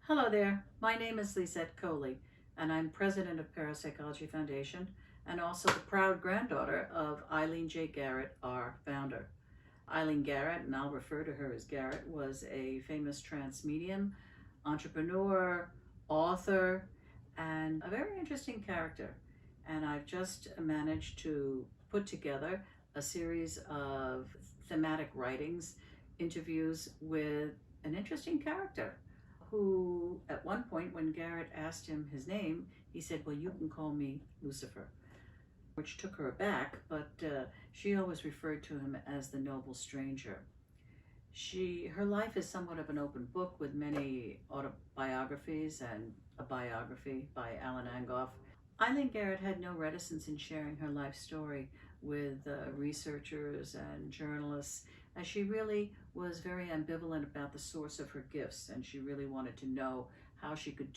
Hello there, my name is Lisette Coly, and I'm president of Parapsychology Foundation and also the proud granddaughter of Eileen J. Garrett, our founder. Eileen Garrett, and I'll refer to her as Garrett, was a famous trance medium, entrepreneur, author, and a very interesting character. And I've just managed to put together a series of thematic writings, interviews with an interesting character who, at one point, when Garrett asked him his name, he said, "Well, you can call me Lucifer," which took her aback, but she always referred to him as the noble stranger. Her life is somewhat of an open book with many autobiographies and a biography by Alan Angoff. Eileen Garrett had no reticence in sharing her life story with researchers and journalists, as she really was very ambivalent about the source of her gifts, and she really wanted to know how she could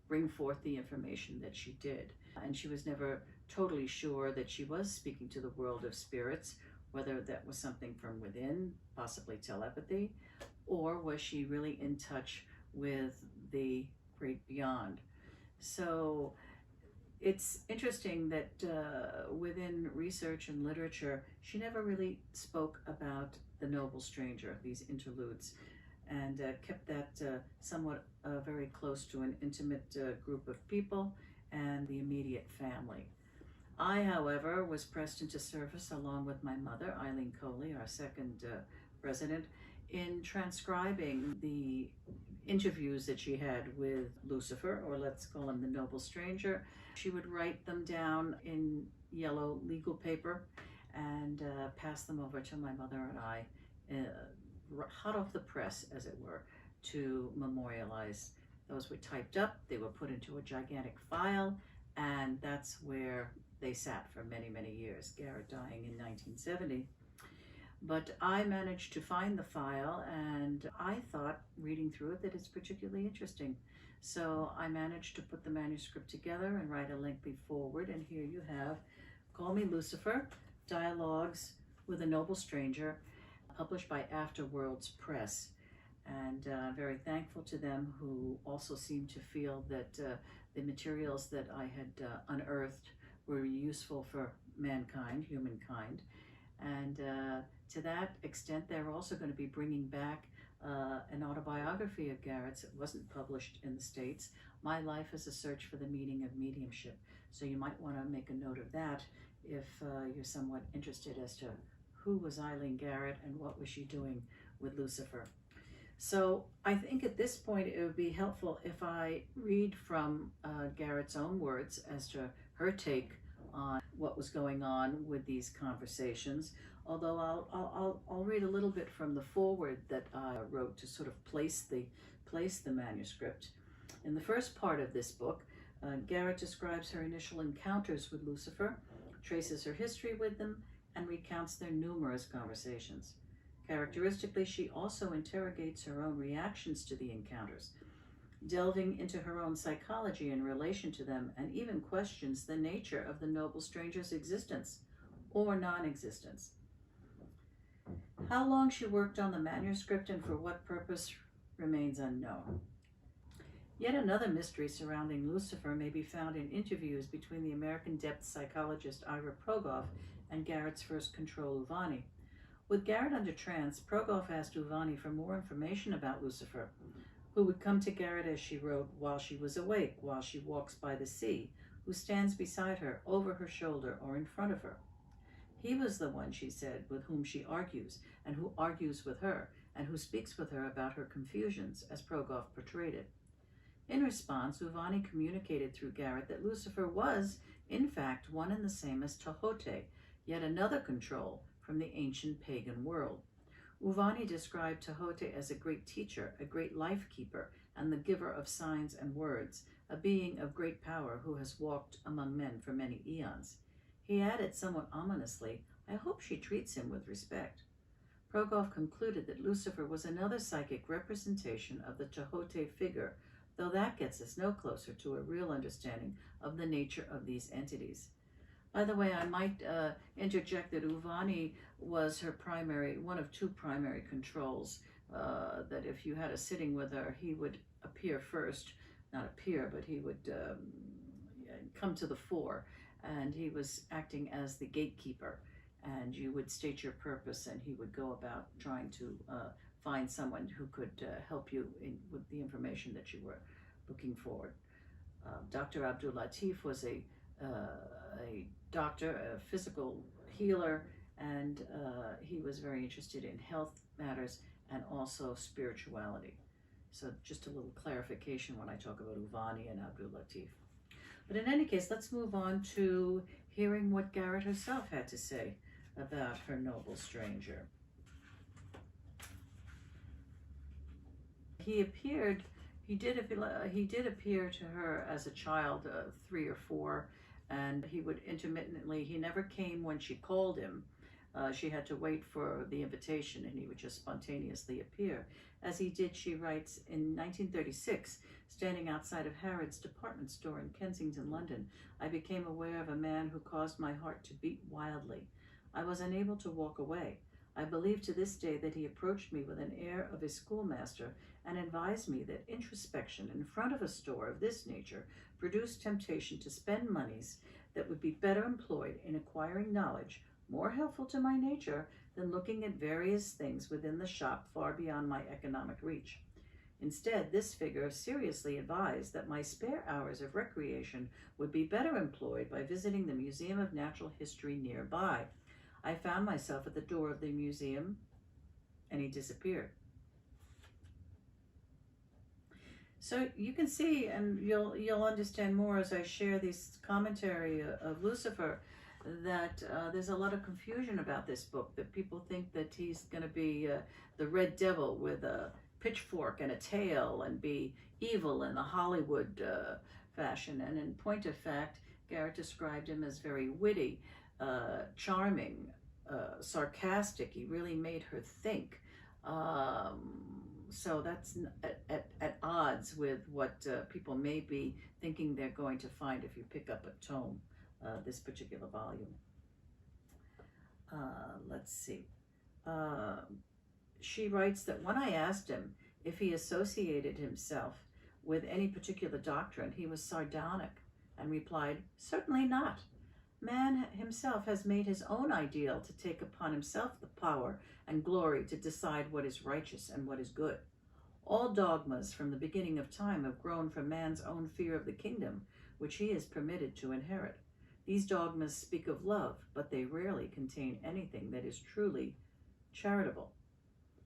bring forth the information that she did. And she was never totally sure that she was speaking to the world of spirits, whether that was something from within, possibly telepathy, or was she really in touch with the great beyond. So it's interesting that within research and literature, she never really spoke about the noble stranger, these interludes, and kept that somewhat very close to an intimate group of people and the immediate family. I, however, was pressed into service along with my mother, Eileen Coly, our second president, in transcribing the interviews that she had with Lucifer, or let's call him the noble stranger. She would write them down in yellow legal paper and pass them over to my mother and I, hot off the press, as it were, to memorialize. Those were typed up, they were put into a gigantic file, and that's where they sat for many, many years, Garrett dying in 1970. But I managed to find the file, and I thought, reading through it, that it's particularly interesting. So I managed to put the manuscript together and write a lengthy foreword, and here you have Call Me Lucifer, Dialogues with a Noble Stranger, published by Afterworlds Press. And I'm very thankful to them, who also seemed to feel that the materials that I had unearthed were useful for mankind, humankind. And to that extent, they're also going to be bringing back an autobiography of Garrett's. It wasn't published in the States, My Life as a Search for the Meaning of Mediumship. So you might want to make a note of that if you're somewhat interested as to who was Eileen Garrett and what was she doing with Lucifer. So I think at this point it would be helpful if I read from Garrett's own words as to her take on what was going on with these conversations. Although I'll read a little bit from the foreword that I wrote to sort of place the manuscript. In the first part of this book, Garrett describes her initial encounters with Lucifer, traces her history with them, and recounts their numerous conversations. Characteristically, she also interrogates her own reactions to the encounters, delving into her own psychology in relation to them, and even questions the nature of the noble stranger's existence or non-existence. How long she worked on the manuscript and for what purpose remains unknown. Yet another mystery surrounding Lucifer may be found in interviews between the American depth psychologist Ira Progoff and Garrett's first control, Uvani. With Garrett under trance, Progoff asked Uvani for more information about Lucifer, who would come to Garrett, as she wrote, while she was awake, while she walks by the sea, who stands beside her, over her shoulder, or in front of her. He was the one, she said, with whom she argues, and who argues with her, and who speaks with her about her confusions, as Progoff portrayed it. In response, Uvani communicated through Garrett that Lucifer was, in fact, one and the same as Tehote, yet another control from the ancient pagan world. Uvani described Tehote as a great teacher, a great life keeper, and the giver of signs and words, a being of great power who has walked among men for many eons. He added somewhat ominously, "I hope she treats him with respect." Progoff concluded that Lucifer was another psychic representation of the Tehote figure, though that gets us no closer to a real understanding of the nature of these entities. By the way, I might interject that Uvani was her one of two primary controls, that if you had a sitting with her, he would appear first, not appear, but he would come to the fore, and he was acting as the gatekeeper, and you would state your purpose, and he would go about trying to find someone who could help you with the information that you were looking for. Dr. Abdul Latif was a doctor, a physical healer, and he was very interested in health matters and also spirituality. So just a little clarification when I talk about Uvani and Abdul Latif. But in any case, let's move on to hearing what Garrett herself had to say about her noble stranger. He did appear to her as a child, 3 or 4, and he would intermittently, he never came when she called him. She had to wait for the invitation, and he would just spontaneously appear. As he did, she writes, in 1936, standing outside of Harrods department store in Kensington, London, I became aware of a man who caused my heart to beat wildly. I was unable to walk away. I believe to this day that he approached me with an air of his schoolmaster and advised me that introspection in front of a store of this nature produced temptation to spend monies that would be better employed in acquiring knowledge more helpful to my nature than looking at various things within the shop far beyond my economic reach. Instead, this figure seriously advised that my spare hours of recreation would be better employed by visiting the Museum of Natural History nearby. I found myself at the door of the museum, and he disappeared. So you can see, and you'll understand more as I share this commentary of Lucifer, that there's a lot of confusion about this book, that people think that he's going to be the red devil with a pitchfork and a tail and be evil in the Hollywood fashion. And in point of fact, Garrett described him as very witty, charming, sarcastic. He really made her think. So that's at odds with what people may be thinking they're going to find if you pick up a tome, this particular volume. Let's see. She writes that when I asked him if he associated himself with any particular doctrine, he was sardonic and replied, "Certainly not. Man himself has made his own ideal to take upon himself the power and glory to decide what is righteous and what is good. All dogmas from the beginning of time have grown from man's own fear of the kingdom, which he is permitted to inherit. These dogmas speak of love, but they rarely contain anything that is truly charitable.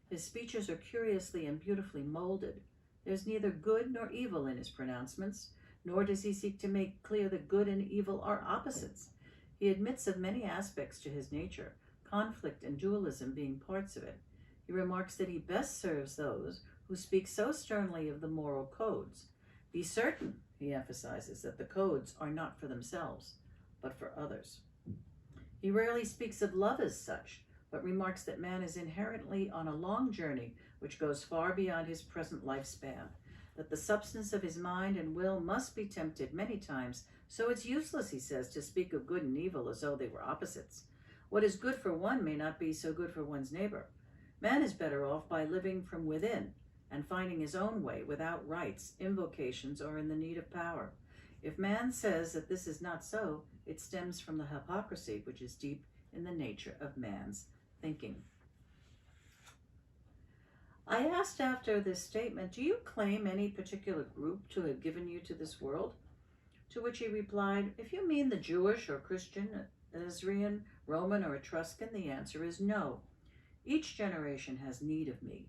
His speeches are curiously and beautifully molded. There's neither good nor evil in his pronouncements, nor does he seek to make clear that good and evil are opposites. He admits of many aspects to his nature, conflict and dualism being parts of it. He remarks that he best serves those who speak so sternly of the moral codes. Be certain, he emphasizes, that the codes are not for themselves, but for others. He rarely speaks of love as such, but remarks that man is inherently on a long journey which goes far beyond his present lifespan, that the substance of his mind and will must be tempted many times, so it's useless, he says, to speak of good and evil as though they were opposites. What is good for one may not be so good for one's neighbor. Man is better off by living from within and finding his own way without rites, invocations, or in the need of power. If man says that this is not so, it stems from the hypocrisy which is deep in the nature of man's thinking. I asked after this statement, do you claim any particular group to have given you to this world? To which he replied, if you mean the Jewish or Christian, Assyrian, Roman, or Etruscan, the answer is no. Each generation has need of me.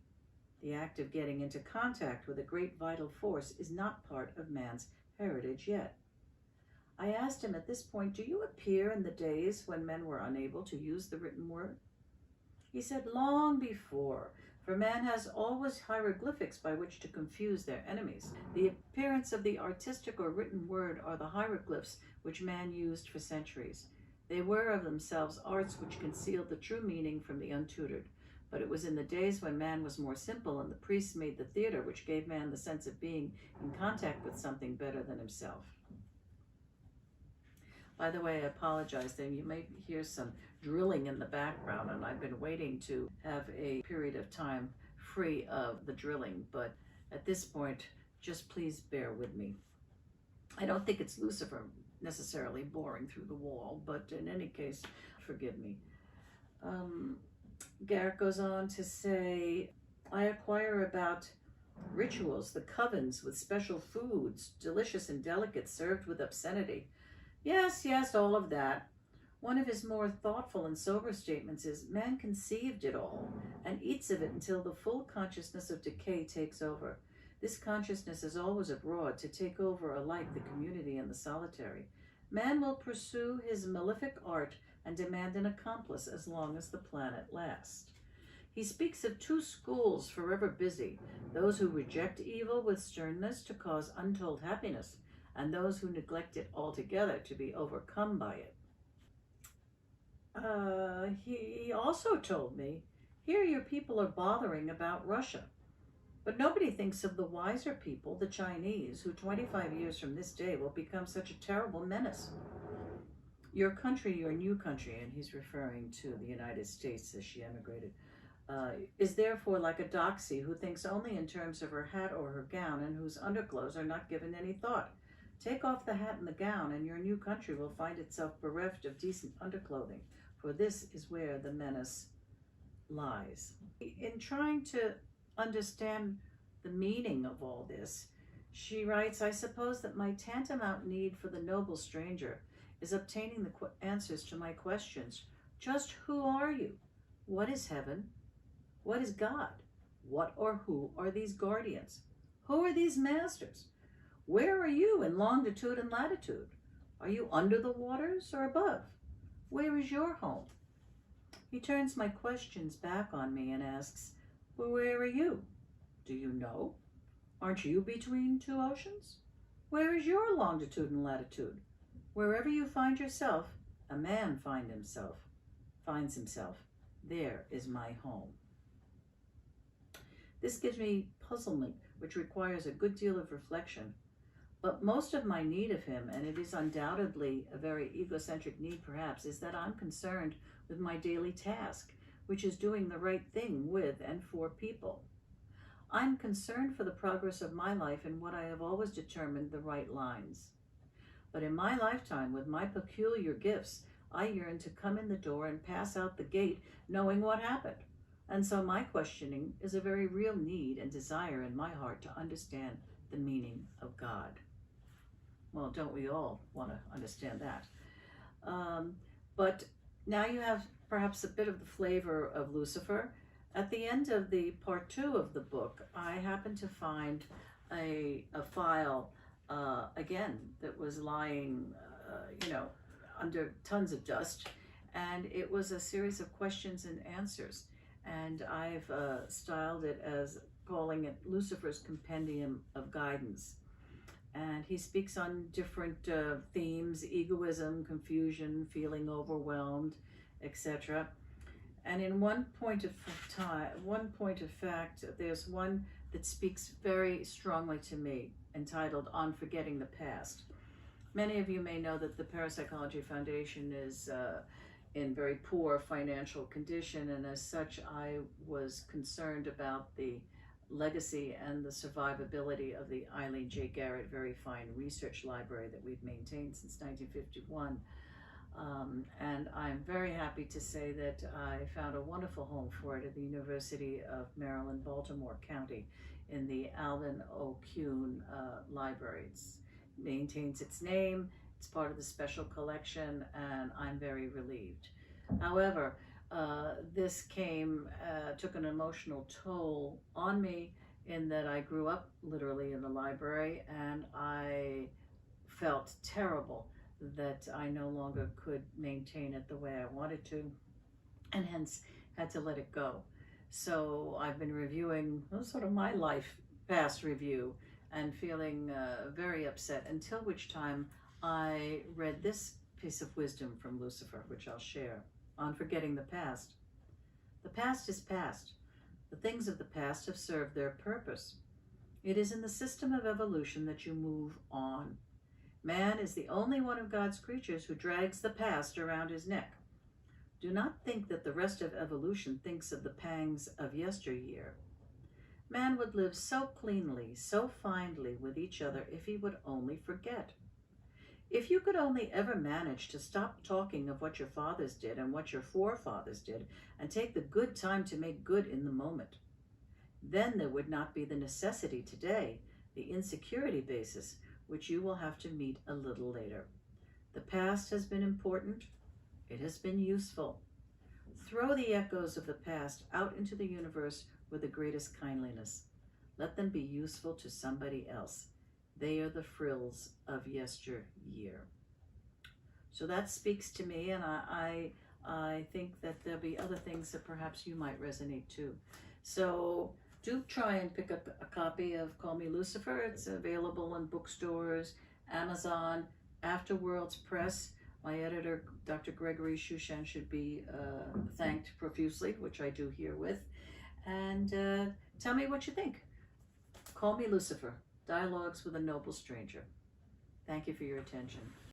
The act of getting into contact with a great vital force is not part of man's heritage yet. I asked him at this point, do you appear in the days when men were unable to use the written word? He said, long before, for man has always hieroglyphics by which to confuse their enemies. The appearance of the artistic or written word are the hieroglyphs which man used for centuries. They were of themselves arts which concealed the true meaning from the untutored. But it was in the days when man was more simple and the priests made the theater which gave man the sense of being in contact with something better than himself. By the way, I apologize that you may hear some drilling in the background, and I've been waiting to have a period of time free of the drilling, but at this point, Just please bear with me. I don't think it's Lucifer necessarily boring through the wall, but in any case, forgive me. Garrett goes on to say, I acquire about rituals, the covens with special foods, delicious and delicate, served with obscenity. Yes, yes, all of that. One of his more thoughtful and sober statements is, man conceived it all and eats of it until the full consciousness of decay takes over. This consciousness is always abroad to take over alike the community and the solitary. Man will pursue his malefic art and demand an accomplice as long as the planet lasts. He speaks of two schools forever busy, those who reject evil with sternness to cause untold happiness, and those who neglect it altogether to be overcome by it. He also told me, here your people are bothering about Russia, but nobody thinks of the wiser people, the Chinese, who 25 years from this day will become such a terrible menace. Your country, your new country, and he's referring to the United States as she emigrated, is therefore like a doxy who thinks only in terms of her hat or her gown and whose underclothes are not given any thought. Take off the hat and the gown and your new country will find itself bereft of decent underclothing, for this is where the menace lies. In trying to understand the meaning of all this, she writes, I suppose that my tantamount need for the noble stranger is obtaining the answers to my questions. Just who are you? What is heaven? What is God? What or who are these guardians? Who are these masters? Where are you in longitude and latitude? Are you under the waters or above? Where is your home? He turns my questions back on me and asks, well, where are you? Do you know? Aren't you between two oceans? Where is your longitude and latitude? Wherever you find yourself, a man finds himself. There is my home. This gives me puzzlement, which requires a good deal of reflection. But most of my need of him, and it is undoubtedly a very egocentric need perhaps, is that I'm concerned with my daily task, which is doing the right thing with and for people. I'm concerned for the progress of my life in what I have always determined the right lines. But in my lifetime, with my peculiar gifts, I yearn to come in the door and pass out the gate knowing what happened. And so my questioning is a very real need and desire in my heart to understand the meaning of God. Well, don't we all want to understand that? But now you have perhaps a bit of the flavor of Lucifer. At the end of the part 2 of the book, I happened to find a file, again, that was lying, under tons of dust. And it was a series of questions and answers. And I've styled it as calling it Lucifer's Compendium of Guidance. And he speaks on different themes: egoism, confusion, feeling overwhelmed, etc. And in one point of fact, there's one that speaks very strongly to me, entitled On Forgetting the Past. Many of you may know that the Parapsychology Foundation is in very poor financial condition, and as such I was concerned about the legacy and the survivability of the Eileen J. Garrett very fine research library that we've maintained since 1951. And I'm very happy to say that I found a wonderful home for it at the University of Maryland, Baltimore County, in the Alvin O. Kuhn Library. It maintains its name, it's part of the special collection, and I'm very relieved. However, this took an emotional toll on me, in that I grew up literally in the library, and I felt terrible that I no longer could maintain it the way I wanted to, and hence had to let it go. So I've been reviewing sort of my life past review and feeling very upset, until which time I read this piece of wisdom from Lucifer, which I'll share. On Forgetting the Past. The past is past. The things of the past have served their purpose. It is in the system of evolution that you move on. Man is the only one of God's creatures who drags the past around his neck. Do not think that the rest of evolution thinks of the pangs of yesteryear. Man would live so cleanly, so finely with each other if he would only forget. If you could only ever manage to stop talking of what your fathers did and what your forefathers did and take the good time to make good in the moment, then there would not be the necessity today, the insecurity basis, which you will have to meet a little later. The past has been important. It has been useful. Throw the echoes of the past out into the universe with the greatest kindliness. Let them be useful to somebody else. They are the frills of yesteryear. So that speaks to me, and I think that there'll be other things that perhaps you might resonate too. So do try and pick up a copy of Call Me Lucifer. It's available in bookstores, Amazon, Afterworlds Press. My editor, Dr. Gregory Shushan, should be thanked profusely, which I do herewith. And tell me what you think. Call Me Lucifer, Dialogues with a Noble Stranger. Thank you for your attention.